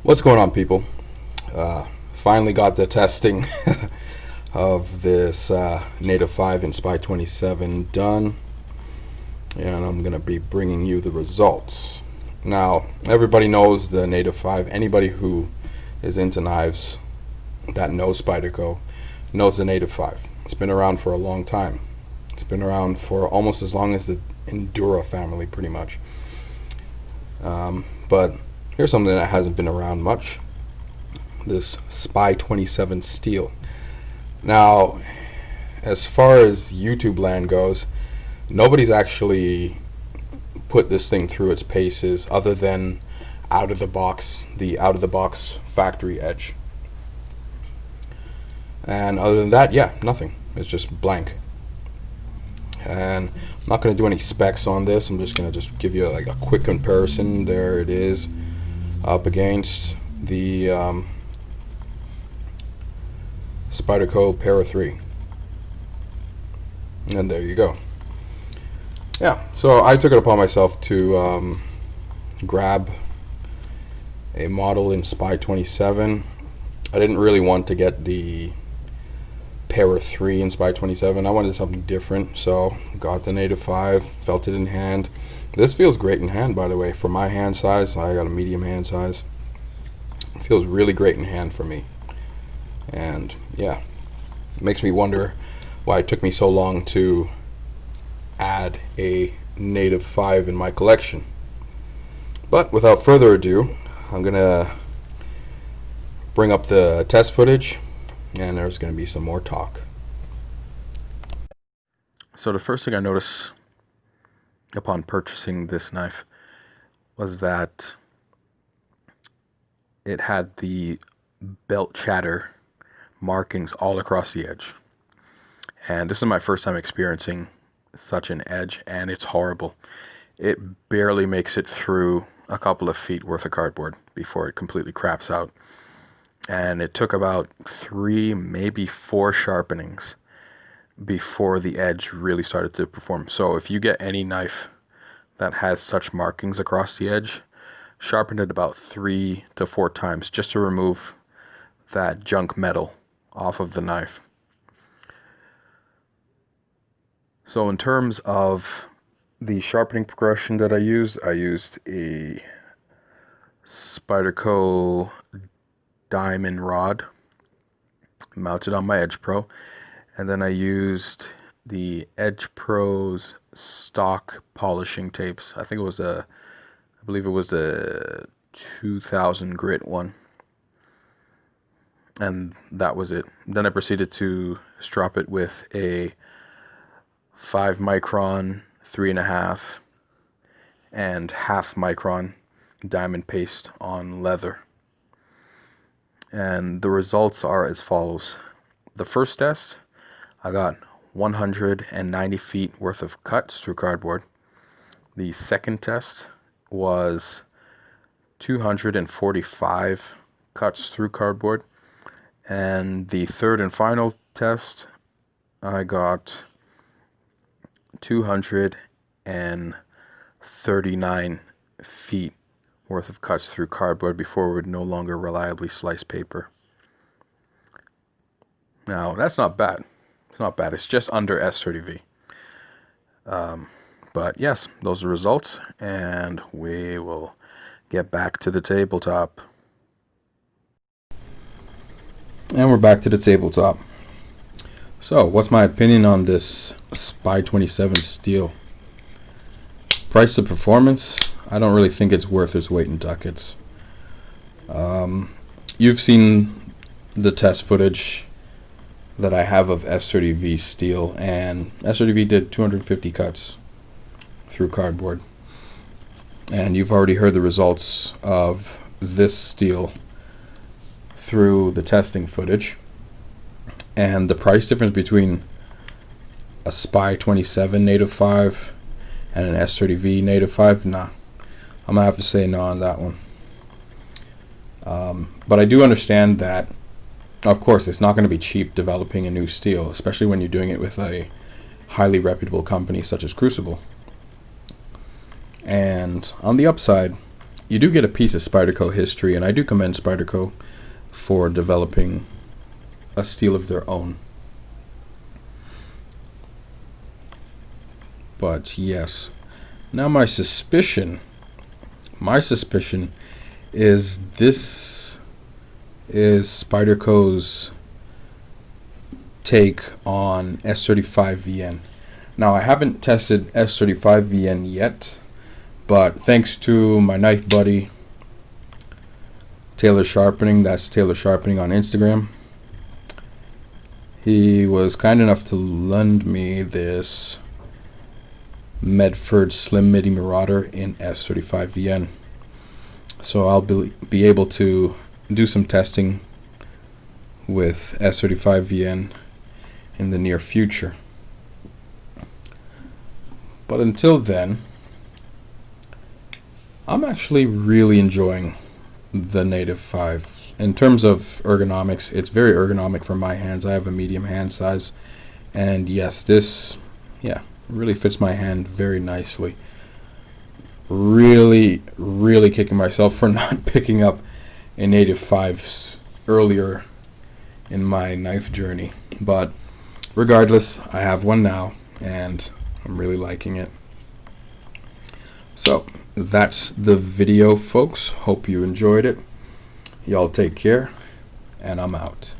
What's going on, people? Finally got the testing of this Native 5 in SPY27 done, and I'm going to be bringing you the results. Now, everybody knows the Native 5. Anybody who is into knives that knows Spyderco knows the Native 5. It's been around for a long time. It's been around for almost as long as the Endura family, pretty much. But here's something that hasn't been around much: this SPY27 steel. Now, as far as YouTube land goes, nobody's actually put this thing through its paces other than the out of the box factory edge. And other than that, yeah, nothing. It's just blank. And I'm not going to do any specs on this. I'm just going to give you like a quick comparison. There it is, up against the Spyderco Para 3, and there you go. Yeah, so I took it upon myself to grab a model in SPY27. I didn't really want to get the Para 3 in SPY27. I wanted something different, so got the Native 5, felt it in hand. This feels great in hand, by the way, for my hand size. I got a medium hand size. It feels really great in hand for me. And yeah, it makes me wonder why it took me so long to add a Native 5 in my collection. But without further ado, I'm gonna bring up the test footage, and there's gonna be some more talk. So the first thing I noticed upon purchasing this knife was that it had the belt chatter markings all across the edge, and this is my first time experiencing such an edge, and it's horrible. It barely makes it through a couple of feet worth of cardboard before it completely craps out, and it took about 3, maybe 4 sharpenings before the edge really started to perform. So if you get any knife that has such markings across the edge, sharpen it about 3 to 4 times just to remove that junk metal off of the knife. So in terms of the sharpening progression that I used a Spyderco diamond rod mounted on my Edge Pro, and then I used the Edge Pro's stock polishing tapes. I believe it was a 2000 grit one, and that was it. Then I proceeded to strop it with a 5 micron, 3.5, and 0.5 micron diamond paste on leather. And the results are as follows. The first test, I got 190 feet worth of cuts through cardboard. The second test was 245 cuts through cardboard. And the third and final test, I got 239 feet worth of cuts through cardboard before it would no longer reliably slice paper. Now, that's not bad. It's not bad. It's just under S30V. But yes, those are the results, and we will get back to the tabletop. And we're back to the tabletop. So, what's my opinion on this SPY27 steel? Price to performance, I don't really think it's worth its weight in ducats. You've seen the test footage that I have of S30V steel, and S30V did 250 cuts through cardboard. And you've already heard the results of this steel through the testing footage. And the price difference between a SPY27 Native 5 and an S30V Native 5, nah. I'm gonna have to say no on that one. But I do understand that, of course, it's not going to be cheap developing a new steel, especially when you're doing it with a highly reputable company such as Crucible. And on the upside, you do get a piece of Spyderco history, and I do commend Spyderco for developing a steel of their own. But yes, now my suspicion is this is Spyderco's take on S35VN. Now, I haven't tested S35VN yet, but thanks to my knife buddy Taylor Sharpening, that's Taylor Sharpening on Instagram, he was kind enough to lend me this Medford Slim Midi Marauder in S35VN. So I'll be able to do some testing with S35VN in the near future. But until then, I'm actually really enjoying the Native 5. In terms of ergonomics, it's very ergonomic for my hands. I have a medium hand size, and yes, this really fits my hand very nicely. Really kicking myself for not picking up a Native 5 earlier in my knife journey, but regardless, I have one now and I'm really liking it. So that's the video, folks. Hope you enjoyed it. Y'all take care, and I'm out.